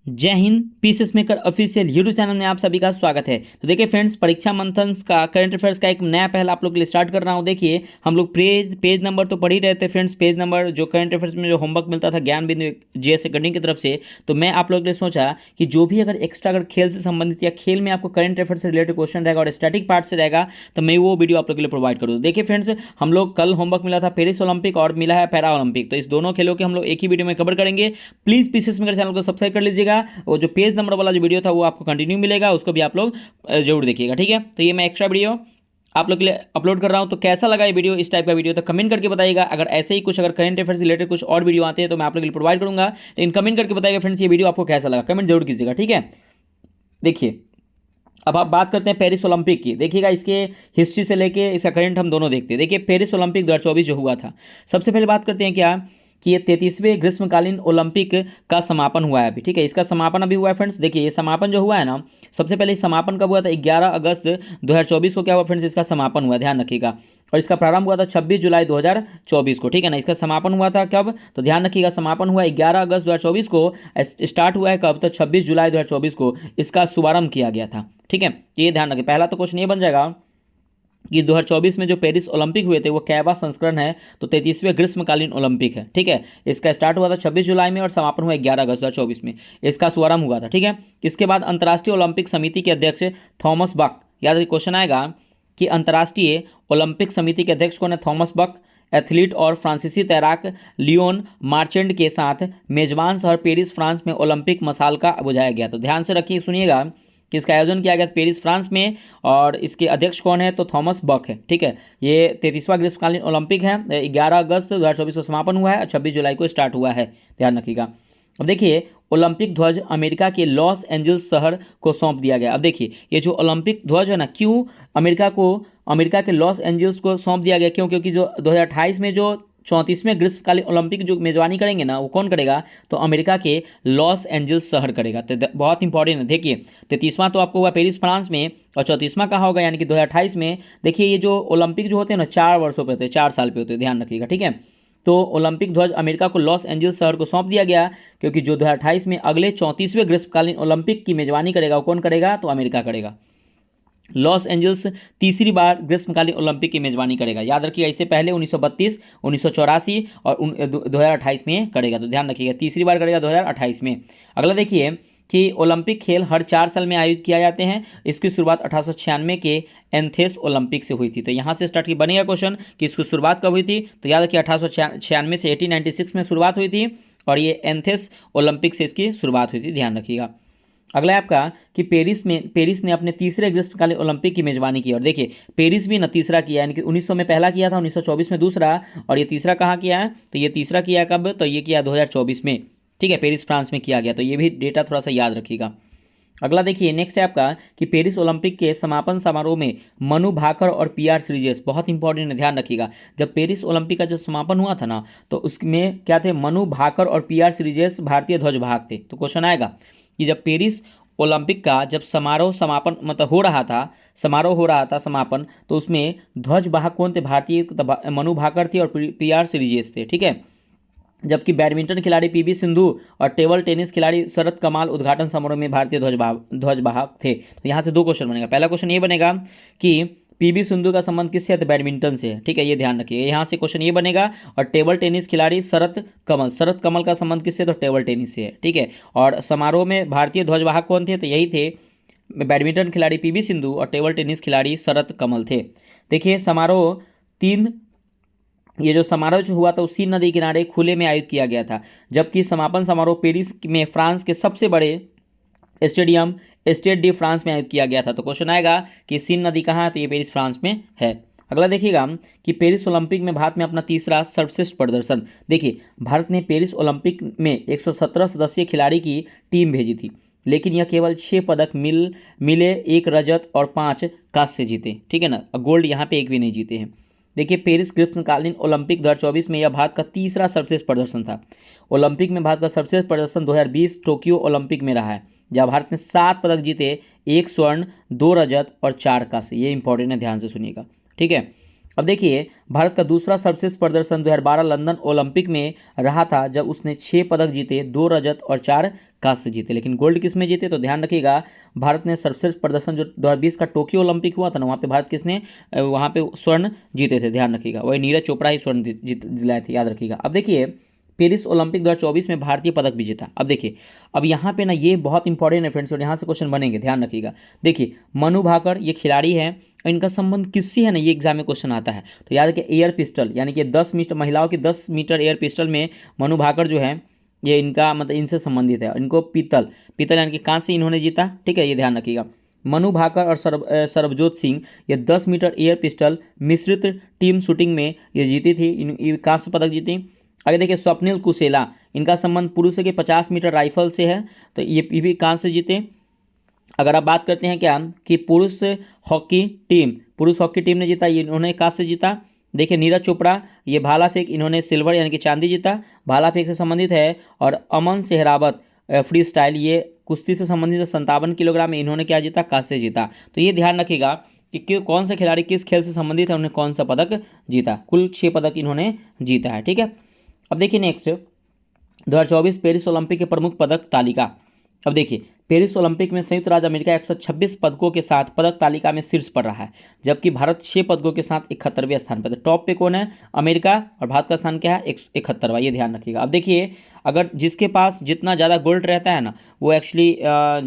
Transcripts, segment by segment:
जय Hind. Pieces maker official YouTube channel में आप सभी का स्वागत है। तो देखिए फ्रेंड्स, परीक्षा मंथन का करंट अफेयर्स का एक नया पहल आप लोग के लिए स्टार्ट कर रहा हूँ। देखिए हम लोग पेज नंबर तो पढ़ ही रहे थे फ्रेंड्स। पेज नंबर जो करंट अफेयर्स में जो होमवर्क मिलता था ज्ञान बिंदु जीएस अकेडमी की तरफ से, तो मैं आप लोग के लिए सोचा कि जो भी अगर एक्स्ट्रा अगर खेल से संबंधित या खेल में आपको करंट अफेयर्स से रिलेटेड क्वेश्चन रहेगा और स्टैटिक पार्ट से रहेगा, तो मैं वो वीडियो आप लोग के लिए प्रोवाइड करूँ। देखिए फ्रेंड्स, हम लोग कल होमवर्क मिला था पेरिस ओलंपिक और मिला है पैरा ओलंपिक, तो इस दोनों खेलों के हम लोग एक ही वीडियो में कवर करेंगे। प्लीज़ पीसेस मेकर चैनल को सब्सक्राइब कर लीजिएगा। वो जो पेज नंबर वाला जो वीडियो था वो आपको कंटिन्यू मिलेगा, उसको भी आप लोग जरूर देखिएगा। ठीक है, तो ये मैं एक्स्ट्रा वीडियो आप लोग के लिए अपलोड कर रहा हूं। तो कैसा लगा ये वीडियो, इस टाइप का वीडियो, तो कमेंट करके बताइएगा। अगर ऐसे ही कुछ अगर करंट अफेयर से रिलेटेड कुछ और वीडियो आते हैं तो मैं आप लोग के लिए प्रोवाइड करूंगा। लेकिन कमेंट करके बताइएगा फ्रेंड्स, ये वीडियो आपको कैसा लगा, कमेंट जरूर कीजिएगा। ठीक है, देखिए अब आप बात करते हैं पेरिस ओलंपिक की। देखिएगा इसके हिस्ट्री से लेके इसका करंट हम दोनों देखते हैं। देखिए पेरिस ओलंपिक 2024 जो हुआ था, सबसे पहले बात करते हैं क्या कि ये 33वें ग्रीष्मकालीन ओलंपिक का समापन हुआ है अभी। ठीक है, इसका समापन अभी हुआ है फ्रेंड्स। देखिए ये समापन जो हुआ है ना, सबसे पहले समापन कब हुआ था, 11 अगस्त 2024 को क्या हुआ फ्रेंड्स, इसका समापन हुआ, ध्यान रखिएगा। और इसका प्रारंभ हुआ था 26 जुलाई 2024 को। ठीक है ना, इसका समापन हुआ था कब, तो ध्यान रखिएगा, समापन हुआ 11 अगस्त 2024 को। स्टार्ट हुआ है कब, तो 26 जुलाई 2024 को इसका शुभारंभ किया गया था। ठीक है, ये ध्यान रखें। पहला तो क्वेश्चन ये बन जाएगा कि 2024 में जो पेरिस ओलंपिक हुए थे वो कैवा संस्करण है, तो 33वें ग्रीष्मकालीन ओलंपिक है। ठीक है, इसका स्टार्ट हुआ था 26 जुलाई में और समापन हुआ 11 अगस्त 2024 में, इसका शुभारंभ हुआ था। ठीक है, इसके बाद अंतर्राष्ट्रीय ओलंपिक समिति के अध्यक्ष थॉमस बक, याद रखिए क्वेश्चन आएगा कि अंतर्राष्ट्रीय ओलंपिक समिति के अध्यक्ष कौन है, थॉमस बक, एथलीट और फ्रांसीसी तैराक लियोन मार्चेंड के साथ मेजबान शहर पेरिस फ्रांस में ओलंपिक मशाल का बुझाया गया। तो ध्यान से रखिए, सुनिएगा कि इसका आयोजन किया गया पेरिस फ्रांस में और इसके अध्यक्ष कौन है, तो थॉमस बक है। ठीक है, ये 33वां ग्रीष्मकालीन ओलंपिक है। 11 अगस्त 2024 को समापन हुआ है और 26 जुलाई को स्टार्ट हुआ है, ध्यान रखिएगा। अब देखिए ओलंपिक ध्वज अमेरिका के लॉस एंजल्स शहर को सौंप दिया गया। अब देखिए ये जो ओलंपिक ध्वज है ना, क्यों अमेरिका के लॉस एंजल्स को सौंप दिया गया, क्यों, क्योंकि जो 2028 में जो 34वें ग्रीष्मकालीन ओलंपिक जो मेजबानी करेंगे ना, वो कौन करेगा, तो अमेरिका के लॉस एंजल्स शहर करेगा। तो बहुत इंपॉर्टेंट है। देखिए 33वां तो आपको हुआ पेरिस फ्रांस में और 34वां कहाँ होगा, यानी कि 2028 में। देखिए ये जो ओलंपिक जो होते हैं ना, 4 वर्षों पे होते हैं, 4 साल पे होते हैं, ध्यान रखिएगा। ठीक है, तो ओलंपिक ध्वज अमेरिका को लॉस एंजल्स शहर को सौंप दिया गया, क्योंकि जो 2028 में अगले 34वें ग्रीष्मकालीन ओलंपिक की मेजबानी करेगा वो कौन करेगा, तो अमेरिका करेगा। लॉस एंजल्स तीसरी बार ग्रीष्मकालीन ओलंपिक की मेजबानी करेगा, याद रखिएगा। इससे पहले 1932, 1984 और 2028 में करेगा, तो ध्यान रखिएगा तीसरी बार करेगा 2028 में। अगला देखिए कि ओलंपिक खेल हर 4 साल में आयोजित किया जाते हैं। इसकी शुरुआत 1896 के एंथेस ओलंपिक से हुई थी। तो यहाँ से स्टार्ट की बनेगा क्वेश्चन कि इसकी शुरुआत कब हुई थी, तो याद रखिए 1896 से 1896 में शुरुआत हुई थी और ये एंथेस ओलंपिक से इसकी शुरुआत हुई थी, ध्यान रखिएगा। अगला है आपका कि पेरिस ने अपने तीसरे ग्रीष्मकालीन ओलंपिक की मेजबानी की। और देखिए पेरिस भी ना तीसरा किया, यानी कि 1900 में पहला किया था, 1924 में दूसरा, और ये तीसरा कहाँ किया है, तो ये तीसरा किया कब, तो ये किया 2024 में। ठीक है, पेरिस फ्रांस में किया गया, तो ये भी डेटा थोड़ा सा याद रखिएगा। अगला देखिए नेक्स्ट है आपका कि पेरिस ओलंपिक के समापन समारोह में मनु भाकर और पीआर श्रीजेश, बहुत इंपॉर्टेंट है, ध्यान रखिएगा। जब पेरिस ओलंपिक का जब समापन हुआ था ना, तो उसमें क्या थे, मनु भाकर और पीआर श्रीजेश भारतीय ध्वजवाहक थे। तो क्वेश्चन आएगा कि जब पेरिस ओलंपिक का जब समापन मतलब समारोह हो रहा था समापन, तो उसमें ध्वजवाहक कौन थे, भारतीय मनु भाकर थे और पीआर श्रीजेश थे। ठीक है, जबकि बैडमिंटन खिलाड़ी पीवी सिंधु और टेबल टेनिस खिलाड़ी शरत कमाल उद्घाटन समारोह में भारतीय ध्वजवाहक थे। तो यहाँ से 2 क्वेश्चन बनेगा। पहला क्वेश्चन ये बनेगा कि पीवी सिंधु का संबंध किससे है, तो बैडमिंटन से है। ठीक है, ये ध्यान रखिए। यहाँ से क्वेश्चन ये बनेगा। और टेबल टेनिस खिलाड़ी शरत कमल का संबंध किससे, तो टेबल टेनिस से है। ठीक है, और समारोह में भारतीय ध्वजवाहक कौन थे, तो यही थे बैडमिंटन खिलाड़ी पीवी सिंधु और टेबल टेनिस खिलाड़ी शरत कमल थे। देखिए समारोह 3 ये जो समारोह जो हुआ था उसी नदी किनारे खुले में आयोजित किया गया था, जबकि समापन समारोह पेरिस में फ्रांस के सबसे बड़े स्टेडियम स्टेड डी फ्रांस में आयोजित किया गया था। तो क्वेश्चन आएगा कि सीन नदी कहाँ है, तो ये पेरिस फ्रांस में है। अगला देखिएगा कि पेरिस ओलंपिक में भारत ने अपना तीसरा सर्वश्रेष्ठ प्रदर्शन। देखिए भारत ने पेरिस ओलंपिक में 117 सदस्यीय खिलाड़ी की टीम भेजी थी, लेकिन यह केवल 6 पदक मिले, 1 रजत और 5 कांस्य जीते। ठीक है ना, गोल्ड यहाँ पे एक भी नहीं जीते हैं। देखिए पेरिस ग्रीष्मकालीन ओलंपिक 2024 में यह भारत का तीसरा सर्वश्रेष्ठ प्रदर्शन था। ओलंपिक में भारत का सर्वश्रेष्ठ प्रदर्शन 2020 टोक्यो ओलंपिक में रहा है, जहाँ भारत ने 7 पदक जीते, 1 स्वर्ण, 2 रजत और 4 कांस्य। ये इंपॉर्टेंट है, ध्यान से सुनिएगा। ठीक है, अब देखिए भारत का दूसरा सर्वश्रेष्ठ प्रदर्शन 2012 लंदन ओलंपिक में रहा था, जब उसने 6 पदक जीते, 2 रजत और 4 कांस्य जीते। लेकिन गोल्ड किस में जीते, तो ध्यान रखिएगा भारत ने सर्वश्रेष्ठ प्रदर्शन जो 2020 का टोक्यो ओलंपिक हुआ था ना, वहाँ पे भारत किसने वहाँ पे स्वर्ण जीते थे, ध्यान रखिएगा। वही नीरज चोपड़ा ही स्वर्ण जीत दिलाए थे, याद रखिएगा। अब देखिए पेरिस ओलंपिक 2024 में भारतीय पदक विजेता। अब देखिए अब यहाँ पे ना ये बहुत इंपॉर्टेंट है फ्रेंड्स, और यहाँ से क्वेश्चन बनेंगे, ध्यान रखिएगा। देखिए मनु भाकर ये खिलाड़ी है, इनका संबंध किससे है ना, ये एग्जाम में क्वेश्चन आता है। तो याद रखिए एयर पिस्टल, यानी कि 10 मीटर महिलाओं की 10 मीटर एयर पिस्टल में मनु भाकर जो है ये इनका मतलब इनसे संबंधित है। इनको पीतल पीतल यानी कि कांस्य इन्होंने जीता, ठीक है, ये ध्यान रखिएगा। मनु भाकर और सरबजोत सिंह ये 10 मीटर एयर पिस्टल मिश्रित टीम शूटिंग में ये जीती थी, ये कांस्य पदक जीती। आगे देखिए स्वप्निल कुशेला, इनका संबंध पुरुषों के 50 मीटर राइफल से है, तो ये भी कांस्य जीते। अगर आप बात करते हैं क्या कि पुरुष हॉकी टीम ने जीता, ये इन्होंने कांस्य जीता। देखिए नीरज चोपड़ा ये भाला फेंक, इन्होंने सिल्वर यानी कि चांदी जीता, भाला फेंक से संबंधित है। और अमन सेहरावत फ्री स्टाइल ये कुश्ती से संबंधित है, 57 किलोग्राम में इन्होंने क्या जीता, कांस्य जीता। तो ये ध्यान रखिएगा कि कौन सा खिलाड़ी किस खेल से संबंधित है, उन्होंने कौन सा पदक जीता। कुल 6 पदक इन्होंने जीता है, ठीक है। अब देखिए नेक्स्ट 2024 पेरिस ओलंपिक के प्रमुख पदक तालिका। अब देखिए पेरिस ओलंपिक में संयुक्त राज्य अमेरिका 126 पदकों के साथ पदक तालिका में शीर्ष पर रहा है, जबकि भारत 6 पदकों के साथ 71वें स्थान पर। तो टॉप पे कौन है, अमेरिका, और भारत का स्थान क्या है, 71वां, ये ध्यान रखिएगा। अब देखिए अगर जिसके पास जितना ज़्यादा गोल्ड रहता है ना, वो एक्चुअली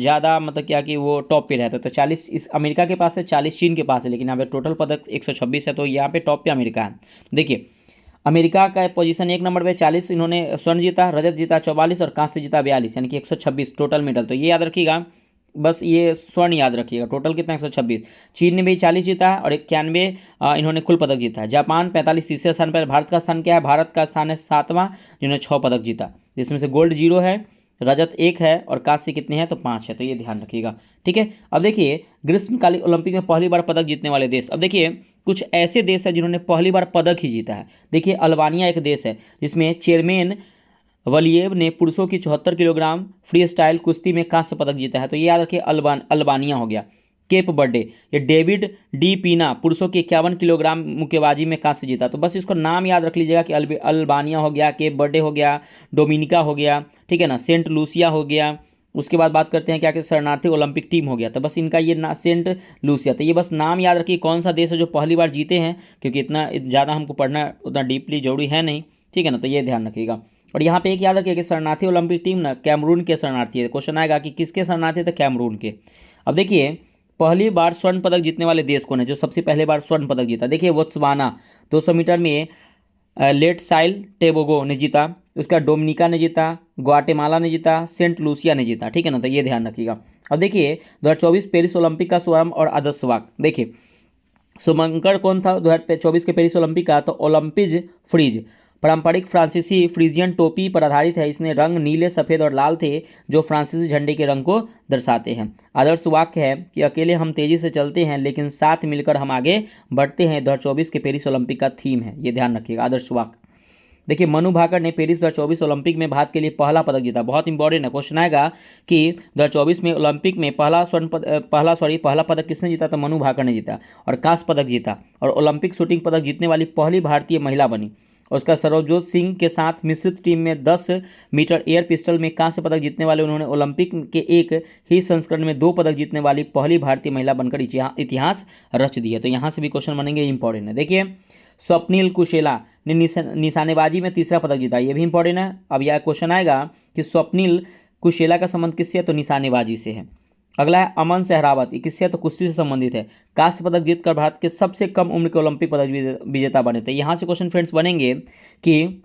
ज़्यादा मतलब क्या कि वो टॉप पे रहता है। तो 40 इस अमेरिका के पास है, 40 चीन के पास है, लेकिन यहाँ पे टोटल पदक 126 है, तो यहाँ पे टॉप पे अमेरिका है। देखिए अमेरिका का पोजीशन 1 नंबर पे, 40 इन्होंने स्वर्ण जीता, रजत जीता 44 और कांस्य जीता 42, यानी कि 126 टोटल मेडल। तो ये याद रखिएगा, बस ये स्वर्ण याद रखिएगा, टोटल कितना 126। चीन ने भी 40 जीता और 91 इन्होंने कुल पदक जीता है। जापान 45 तीसरे स्थान पर। भारत का स्थान क्या है, भारत का स्थान है 7वां, जिन्होंने 6 पदक जीता, जिसमें से गोल्ड 0 है, रजत 1 है और कांस्य कितने हैं, तो 5 है। तो ये ध्यान रखिएगा, ठीक है। अब देखिए ग्रीष्मकालीन ओलंपिक में पहली बार पदक जीतने वाले देश। अब देखिए कुछ ऐसे देश हैं जिन्होंने पहली बार पदक ही जीता है। देखिए अल्बानिया एक देश है, जिसमें चेयरमैन वलियेव ने पुरुषों की 74 किलोग्राम फ्री स्टाइल कुश्ती में कांस्य पदक जीता है। तो ये याद रखिए अल्बानिया हो गया। केप बर्डे ये डेविड डी पीना पुरुषों की 51 किलोग्राम मुक्केबाजी में कांस्य जीता। तो बस इसको नाम याद रख लीजिएगा कि अल्बानिया हो गया, केप बर्डे हो गया, डोमिनिका हो गया, ठीक है ना, सेंट लूसिया हो गया। उसके बाद बात करते हैं क्या कि शरणार्थी ओलंपिक टीम हो गया। तो बस इनका ये सेंट लूसिया। तो ये बस नाम याद रखिए कौन सा देश है जो पहली बार जीते हैं, क्योंकि इतना ज़्यादा हमको पढ़ना उतना डीपली जरूरी है नहीं, ठीक है ना। तो ये ध्यान रखिएगा। और यहाँ पे एक याद रखिए कि शरणार्थी ओलंपिक टीम ना कैमरून के शरणार्थी है। क्वेश्चन आएगा कि किसके शरणार्थी थे, कैमरून के। अब देखिए पहली बार स्वर्ण पदक जीतने वाले देश कौन है, जो सबसे पहले बार स्वर्ण पदक जीता। देखिए बोत्सवाना 200 मीटर में लेट साइल टेबोगो ने जीता, उसका डोमिनिका ने जीता, ग्वाटेमाला ने जीता, सेंट लूसिया ने जीता, ठीक है ना। तो ये ध्यान रखिएगा। अब देखिए 2024 पेरिस ओलंपिक का शुभारंभ और आदर्श वाक्य। देखिए शुभंकर कौन था 2024 के पेरिस ओलंपिक का, तो ओलंपिज फ्रीज पारंपरिक फ्रांसीसी फ्रीजियन टोपी पर आधारित है। इसने रंग नीले, सफ़ेद और लाल थे, जो फ्रांसीसी झंडे के रंग को दर्शाते हैं। आदर्श वाक्य है कि अकेले हम तेजी से चलते हैं, लेकिन साथ मिलकर हम आगे बढ़ते हैं। 2024 के पेरिस ओलंपिक का थीम है, ये ध्यान रखिएगा, आदर्श वाक्य। देखिए मनु भाकर ने पेरिस 2024 ओलंपिक में भारत के लिए पहला पदक जीता। बहुत इंपॉर्टेंट है, क्वेश्चन आएगा कि 2024 में ओलंपिक में पहला पदक किसने जीता, तो मनु भाकर ने जीता और कांस्य पदक जीता, और ओलंपिक शूटिंग पदक जीतने वाली पहली भारतीय महिला बनी। और उसका सरबजोत सिंह के साथ मिश्रित टीम में 10 मीटर एयर पिस्टल में कांस्य पदक जीतने वाले उन्होंने ओलंपिक के एक ही संस्करण में 2 पदक जीतने वाली पहली भारतीय महिला बनकर इतिहास रच दी है। तो यहाँ से भी क्वेश्चन बनेंगे, इंपॉर्टेंट है। देखिए स्वप्निल कुशेला ने निशानेबाजी में तीसरा पदक जीता, ये भी इंपॉर्टेंट है। अब यह क्वेश्चन आएगा कि स्वप्निल कुशेला का संबंध किससे है, तो निशानेबाजी से है। अगला है अमन सेहरावत, ये किससे है, तो कुश्ती से संबंधित है। कांस्य पदक जीतकर भारत के सबसे कम उम्र के ओलंपिक पदक विजेता बने थे। यहाँ से क्वेश्चन फ्रेंड्स बनेंगे कि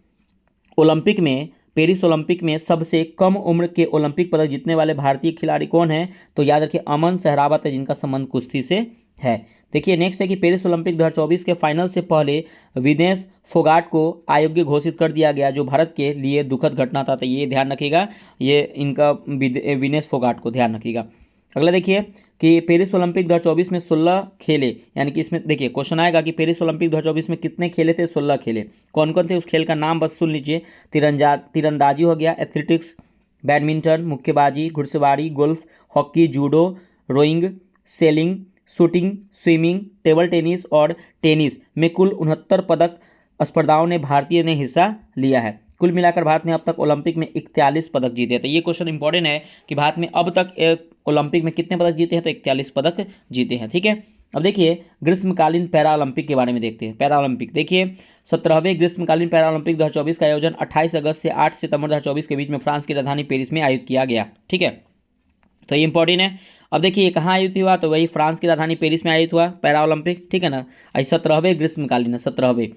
ओलंपिक में पेरिस ओलंपिक में सबसे कम उम्र के ओलंपिक पदक जीतने वाले भारतीय खिलाड़ी कौन है, तो याद रखिए अमन सेहरावत है, जिनका संबंध कुश्ती से है। देखिए नेक्स्ट है कि पेरिस ओलंपिक 2024 के फाइनल से पहले विनेश फोगाट को अयोग्य घोषित कर दिया गया, जो भारत के लिए दुखद घटना था। तो ये ध्यान रखिएगा, ये इनका विनेश फोगाट को ध्यान रखिएगा। अगला देखिए कि पेरिस ओलंपिक 2024 में 16 खेले, यानी कि इसमें देखिए क्वेश्चन आएगा कि पेरिस ओलंपिक 2024 में कितने खेले थे, 16 खेले। कौन कौन थे उस खेल का नाम बस सुन लीजिए। तीरंदाजी हो गया, एथलेटिक्स, बैडमिंटन, मुक्केबाजी, घुड़सवारी, golf, hockey, judo, rowing, sailing, shooting, swimming, table tennis और टेनिस में कुल 69 पदक स्पर्धाओं ने भारतीय ने हिस्सा लिया है। कुल मिलाकर भारत ने अब तक ओलंपिक में 41 पदक जीते हैं। तो ये क्वेश्चन इंपॉर्टेंट है कि भारत में अब तक ओलंपिक में कितने पदक जीते हैं, तो 41 पदक जीते हैं। ठीक है, अब देखिए ग्रीष्मकालीन पैरा ओलंपिक के बारे में देखते हैं। पैरा ओलंपिक देखिए 17वें ग्रीष्मकालीन पैरा ओलंपिक 2024 का आयोजन 28 अगस्त से 8 सितंबर 2024 के बीच में फ्रांस की राजधानी पेरिस में आयोजित किया गया। ठीक है, तो ये इंपॉर्टेंट है। अब देखिए ये कहाँ आयोजित हुआ, तो वही फ्रांस की राजधानी पेरिस में आयोजित हुआ पैरा ओलंपिक। ठीक है ना, 17वें ग्रीष्मकालीन 17वें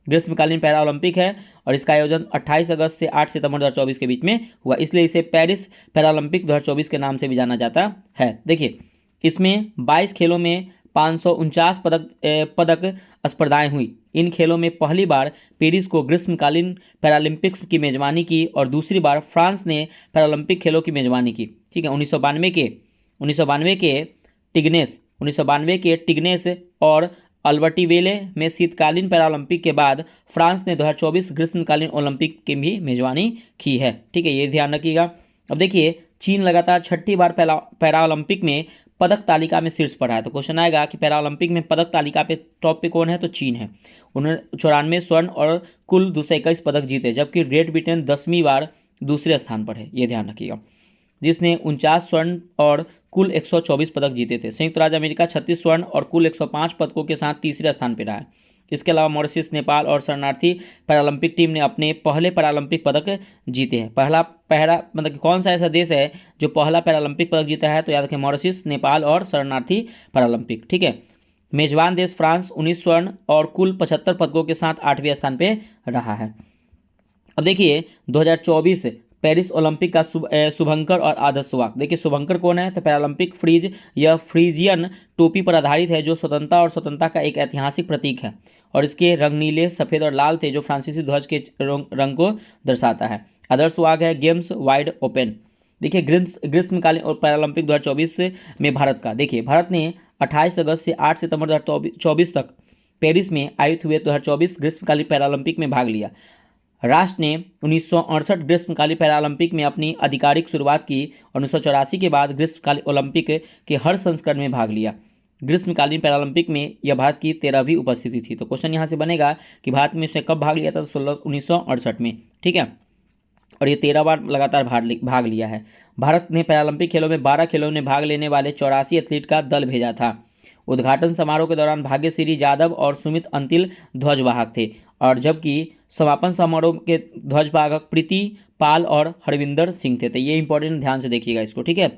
ग्रीष्मकालीन पैरा ओलंपिक है और इसका आयोजन 28 अगस्त से 8 सितंबर 2024 के बीच में हुआ, इसलिए इसे पेरिस पैरा ओलंपिक 2024 के नाम से भी जाना जाता है। देखिए इसमें 22 खेलों में 549 पदक स्पर्धाएं हुई। इन खेलों में पहली बार पेरिस को ग्रीष्मकालीन पैरालंपिक्स की मेजबानी की और दूसरी बार फ्रांस ने पैरालंपिक खेलों की मेजबानी की। ठीक है, 1992 के टिग्नेस और अल्बर्टीवेले में शीतकालीन पैरालंपिक के बाद फ्रांस ने 2024 ग्रीष्मकालीन ओलंपिक की भी मेजबानी की है। ठीक है, ये ध्यान रखिएगा। अब देखिए चीन लगातार 6ठी बार पैरा ओलंपिक में पदक तालिका में शीर्ष पर है। तो क्वेश्चन आएगा कि पैरा ओलंपिक में पदक तालिका पे टॉप पे कौन है, तो चीन है। उन्होंने 94 स्वर्ण और कुल 221 पदक जीते, जबकि ग्रेट ब्रिटेन 10वीं बार दूसरे स्थान पर है, ये ध्यान रखिएगा, जिसने 49 स्वर्ण और कुल 124 पदक जीते थे। संयुक्त राज्य अमेरिका 36 स्वर्ण और कुल 105 पदकों के साथ तीसरे स्थान पर रहा है। इसके अलावा मॉरिशस, नेपाल और शरणार्थी पैरालंपिक टीम ने अपने पहले पैरालंपिक पदक जीते हैं। पहला मतलब कौन सा ऐसा देश है जो पहला पैरालंपिक पदक जीता है, तो याद रखें मॉरिशस, नेपाल और शरणार्थी पैरालंपिक। ठीक है, मेजबान देश फ्रांस 19 स्वर्ण और कुल 75 पदकों के साथ 8वें स्थान पे रहा है। अब देखिए 2024 पेरिस ओलंपिक का शुभंकर और आदर्श वाक। देखिए शुभंकर कौन है, तो पैरालंपिक फ्रीज या फ्रीजियन टोपी पर आधारित है जो स्वतंत्रता का एक ऐतिहासिक प्रतीक है और इसके रंग नीले, सफ़ेद और लाल थे जो फ्रांसीसी ध्वज के रंग को दर्शाता है। आदर्श वाक है गेम्स वाइड ओपन। देखिए ग्रीष्मकालीन और पैरालंपिक 2024 में भारत का, देखिए भारत ने 28 अगस्त से 8 सितंबर 2024 तक पेरिस में आयोजित हुए 2024 ग्रीष्मकालीन पैरालंपिक में भाग लिया। राष्ट्र ने 1968 ग्रीष्मकालीन पैरालंपिक में अपनी आधिकारिक शुरुआत की और 1984 के बाद ग्रीष्मकालीन ओलंपिक के हर संस्करण में भाग लिया। ग्रीष्मकालीन पैरालंपिक में यह भारत की 13वीं उपस्थिति थी। तो क्वेश्चन यहाँ से बनेगा कि भारत में इसने कब भाग लिया था, तो 1968 में। ठीक है, और ये 13 बार लगातार भाग लिया है। भारत ने पैरालंपिक खेलों में 12 खेलों में भाग लेने वाले 84 एथलीट का दल भेजा था। उद्घाटन समारोह के दौरान भाग्यश्री यादव और सुमित अंतिल ध्वजवाहक थे और जबकि समापन समारोह के ध्वजवाहक प्रीति पाल और हरविंदर सिंह थे। तो ये इंपॉर्टेंट, ध्यान से देखिएगा इसको। ठीक है,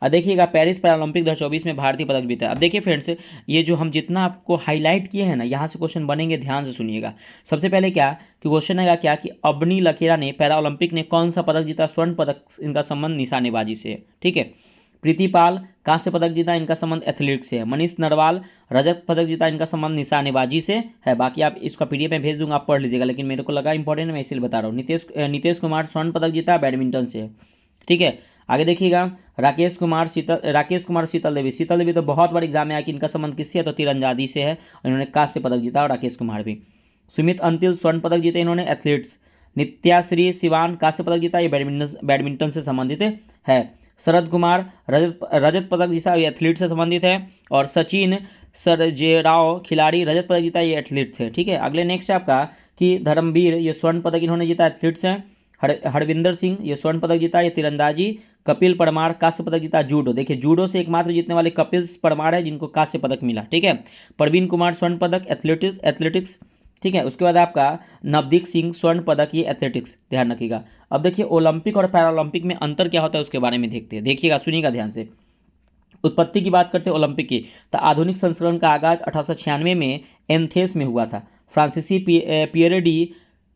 अब देखिएगा पेरिस पैरालंपिक 2024 में भारतीय पदक जीता है। अब देखिए फ्रेंड्स, ये जो हम जितना आपको हाईलाइट किए हैं ना, यहाँ से क्वेश्चन बनेंगे, ध्यान से सुनिएगा। सबसे पहले क्या कि क्वेश्चन आएगा क्या कि अबनी लखेरा ने पैरा ओलंपिक ने कौन सा पदक जीता, स्वर्ण पदक, इनका संबंध निशानेबाजी से है। ठीक है, प्रीति पाल कांस्य पदक जीता, इनका संबंध एथलीट से है। मनीष नरवाल रजत पदक जीता, इनका संबंध निशानेबाजी से है। बाकी आप इसका पीडीएफ में भेज दूंगा, आप पढ़ लीजिएगा, लेकिन मेरे को लगा इंपॉर्टेंट, मैं इसलिए बता रहा हूँ। नीतीश कुमार स्वर्ण पदक जीता, बैडमिंटन से है। ठीक है, आगे देखिएगा राकेश कुमार शीतल देवी तो बहुत बार एग्जाम में आया कि इनका संबंध किससे है, तो तीरंदाजी से है। इन्होंने कांस्य पदक जीता और राकेश कुमार भी। सुमित अंतिल स्वर्ण पदक जीते इन्होंने, एथलीट्स। नित्याश्री सिवान कांस्य पदक जीता, ये बैडमिंटन से संबंधित है। शरद कुमार रजत पदक जीता, ये एथलीट से संबंधित है। और सचिन सरजेराव खिलाड़ी रजत पदक जीता, ये एथलीट थे। ठीक है, अगले नेक्स्ट आपका कि धर्मवीर, ये स्वर्ण पदक इन्होंने जीता, एथलीट्स हैं। हरविंदर सिंह ये स्वर्ण पदक जीता, ये तीरंदाजी। कपिल परमार कांस्य पदक जीता, जूडो। देखिए जूडो से एकमात्र जीतने वाले कपिल परमार है जिनको कांस्य पदक मिला। ठीक है, प्रवीण कुमार स्वर्ण पदक एथलेटिक्स। ठीक है, उसके बाद आपका नवदीप सिंह स्वर्ण पदक, ये एथलेटिक्स, ध्यान रखिएगा। अब देखिए ओलंपिक और पैरालंपिक में अंतर क्या होता है उसके बारे में देखते हैं। देखिएगा, सुनिएगा ध्यान से। उत्पत्ति की बात करते हैं ओलंपिक की, तो आधुनिक संस्करण का आगाज 1896 में एथेंस में हुआ था। फ्रांसीसी पियरे डी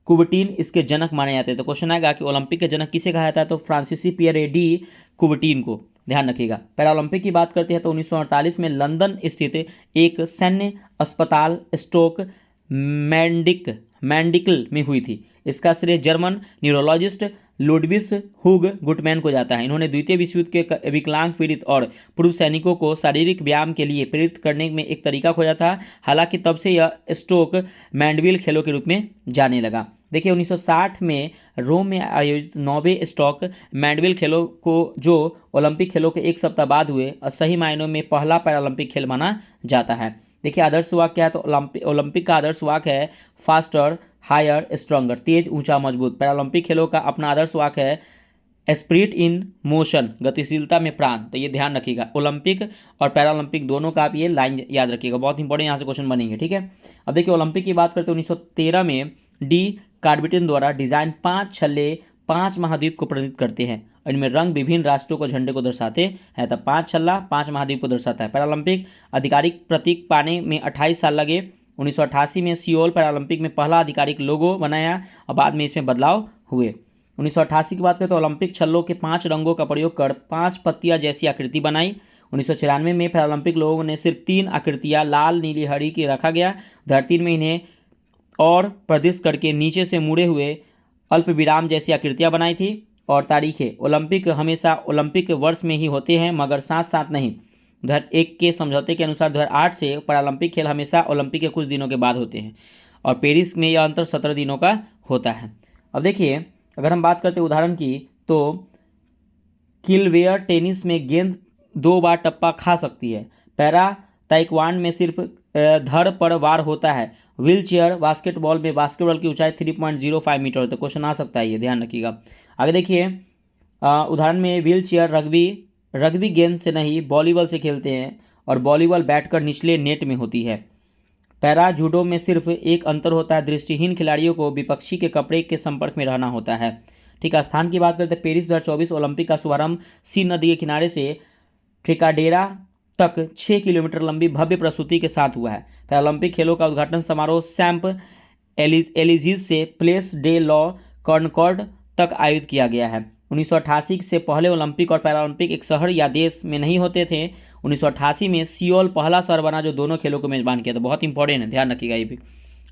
कुबर्टीन इसके जनक माने जाते हैं। तो क्वेश्चन आएगा कि ओलंपिक के जनक किसे कहा जाता है, तो फ्रांसीसी पियरे डी कुबर्टीन को, ध्यान रखिएगा। पैरालंपिक की बात करते हैं तो 1948 में लंदन स्थित एक सैन्य अस्पताल स्टोक मैंडिकल में हुई थी। इसका श्रेय जर्मन न्यूरोलॉजिस्ट लुडविस हुग गुटमैन को जाता है। इन्होंने द्वितीय विश्व युद्ध के विकलांग पीड़ित और पूर्व सैनिकों को शारीरिक व्यायाम के लिए प्रेरित करने में एक तरीका खोजा था। हालांकि तब से यह स्टोक मैंडविल खेलों के रूप में जाने लगा। देखिए 1960 में रोम में आयोजित 9वें स्टॉक मैंडविल खेलों को जो ओलंपिक खेलों के एक सप्ताह बाद हुए और सही मायनों में पहला पैरालंपिक खेल माना जाता है। देखिए आदर्श वाक्य क्या है, तो ओलंपिक का आदर्श वाक्य है फास्टर हायर स्ट्रॉन्गर, तेज ऊंचा मजबूत। पैरालंपिक खेलों का अपना आदर्श वाक्य है स्पिरिट इन मोशन, गतिशीलता में प्राण। तो ये ध्यान रखिएगा, ओलंपिक और पैरालंपिक दोनों का आप ये लाइन याद रखिएगा, बहुत इंपॉर्टेंट यहाँ से क्वेश्चन बनेंगे। ठीक है, अब देखिए ओलंपिक की बात करते हैं 1913 में डी कार्बेटिन द्वारा डिजाइन 5 छल्ले 5 महाद्वीप को प्रतिनिधित्व करते हैं। इनमें रंग विभिन्न राष्ट्रों को झंडे को दर्शाते हैं। तब 5 छल्ला 5 महाद्वीप को दर्शाता है। पैरालंपिक आधिकारिक प्रतीक पाने में 28 साल लगे। 1988 में सियोल पैरालंपिक में पहला आधिकारिक लोगो बनाया और बाद में इसमें बदलाव हुए। 1988 की बात करें तो ओलंपिक छल्लों के 5 रंगों का प्रयोग कर 5 पत्तियां जैसी आकृति बनाई। 1994 में पैरालंपिक लोगों ने सिर्फ 3 आकृतियां लाल नीली हरी की रखा गया। धरती में इन्हें और प्रदिश करके नीचे से मुड़े हुए अल्प विराम जैसी आकृतियां बनाई थी। और तारीखें, ओलंपिक हमेशा ओलंपिक वर्ष में ही होते हैं मगर साथ साथ नहीं। 2001 के समझौते के अनुसार 2008 से पैरालंपिक खेल हमेशा ओलंपिक के कुछ दिनों के बाद होते हैं और पेरिस में यह अंतर 17 दिनों का होता है। अब देखिए अगर हम बात करते हैं उदाहरण की, तो किलवेयर टेनिस में गेंद 2 बार टप्पा खा सकती है। पैरा ताइक्वांडो में सिर्फ धड़ पर वार होता है। व्हील चेयर बास्केटबॉल में बास्केटबॉल की ऊंचाई 3.05 मीटर होती है। क्वेश्चन आ सकता है, ये ध्यान रखिएगा। आगे देखिए उदाहरण में व्हील चेयर रग्बी गेंद से नहीं वॉलीबॉल से खेलते हैं और वॉलीबॉल बैठकर निचले नेट में होती है। पैरा जूडो में सिर्फ एक अंतर होता है, दृष्टिहीन खिलाड़ियों को विपक्षी के कपड़े के संपर्क में रहना होता है। ठीक है, स्थान की बात करते हैं पेरिस 2024 ओलंपिक का शुभारंभ सीन नदी के किनारे से ट्रिकाडेरा तक 6 किलोमीटर लंबी भव्य प्रस्तुति के साथ हुआ है। पैरालंपिक खेलों का उद्घाटन समारोह सैम्प एलिजीज से प्लेस डे लॉ कॉर्नकॉर्ड तक आयोजित किया गया है। 1988 से पहले ओलंपिक और पैरालंपिक एक शहर या देश में नहीं होते थे। 1988 में सियोल पहला शहर बना जो दोनों खेलों को मेजबान किया था। बहुत इंपॉर्टेंट है, ध्यान रखिएगा ये भी।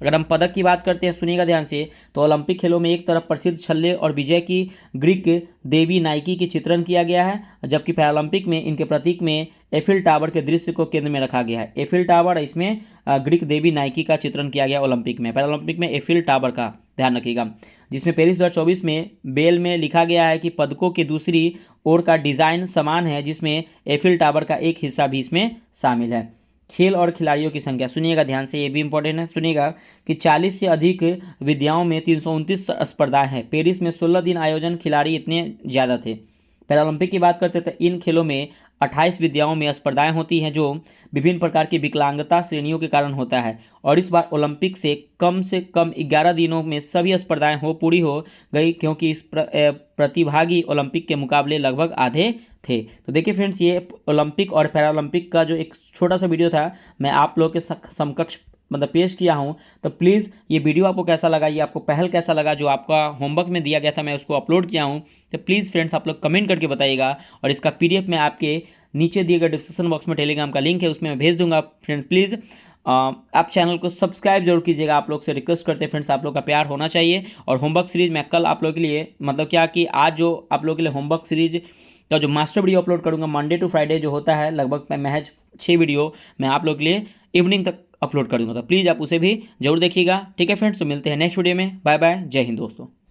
अगर हम पदक की बात करते हैं, सुनिएगा ध्यान से, तो ओलंपिक खेलों में एक तरफ प्रसिद्ध छल्ले और विजय की ग्रीक देवी नाइकी की चित्रण किया गया है, जबकि पैरालंपिक में इनके प्रतीक में एफिल टावर के दृश्य को केंद्र में रखा गया है। एफिल टावर, इसमें ग्रीक देवी नाइकी का चित्रण किया गया ओलंपिक में। पैरालंपिक में एफिल टावर का ध्यान रखिएगा, जिसमें पेरिस 2024 में बेल में लिखा गया है कि पदकों की दूसरी ओर का डिज़ाइन समान है, जिसमें एफिल टावर का एक हिस्सा भी इसमें शामिल है। खेल और खिलाड़ियों की संख्या, सुनिएगा ध्यान से, ये भी इंपॉर्टेंट है। सुनिएगा कि 40 से अधिक विद्याओं में 329 स्पर्धाएं हैं। पेरिस में 16 दिन आयोजन, खिलाड़ी इतने ज़्यादा थे। पैरालंपिक की बात करते तो इन खेलों में 28 विद्याओं में स्पर्धाएं होती हैं, जो विभिन्न प्रकार की विकलांगता श्रेणियों के कारण होता है। और इस बार ओलंपिक से कम 11 दिनों में सभी स्पर्धाएं पूरी हो गई, क्योंकि इस प्रतिभागी ओलंपिक के मुकाबले लगभग आधे थे। तो देखिए फ्रेंड्स, ये ओलंपिक और पैरालंपिक का जो एक छोटा सा वीडियो था, मैं आप लोगों के समकक्ष मतलब पेश किया हूं। तो प्लीज़ ये वीडियो आपको कैसा लगा, ये आपको पहल कैसा लगा, जो आपका होमवर्क में दिया गया था मैं उसको अपलोड किया हूं। तो प्लीज़ फ्रेंड्स आप लोग कमेंट करके बताइएगा, और इसका PDF मैं आपके नीचे दिए गए डिस्क्रिप्शन बॉक्स में टेलीग्राम का लिंक है, उसमें मैं भेज दूंगा। फ्रेंड्स प्लीज़ आप चैनल को सब्सक्राइब जरूर कीजिएगा। आप लोग से रिक्वेस्ट करते हैं फ्रेंड्स, आप लोग का प्यार होना चाहिए। और होमवर्क सीरीज मैं कल आप लोग के लिए, मतलब क्या कि आज जो आप लोग के लिए होमवर्क सीरीज का जो मास्टर वीडियो अपलोड करूंगा मंडे टू फ्राइडे जो होता है, लगभग महज 6 वीडियो मैं आप लोग के लिए इवनिंग तक अपलोड कर दूंगा। तो प्लीज़ आप उसे भी जरूर देखिएगा। ठीक है फ्रेंड्स, तो मिलते हैं नेक्स्ट वीडियो में। बाय बाय, जय हिंद दोस्तों।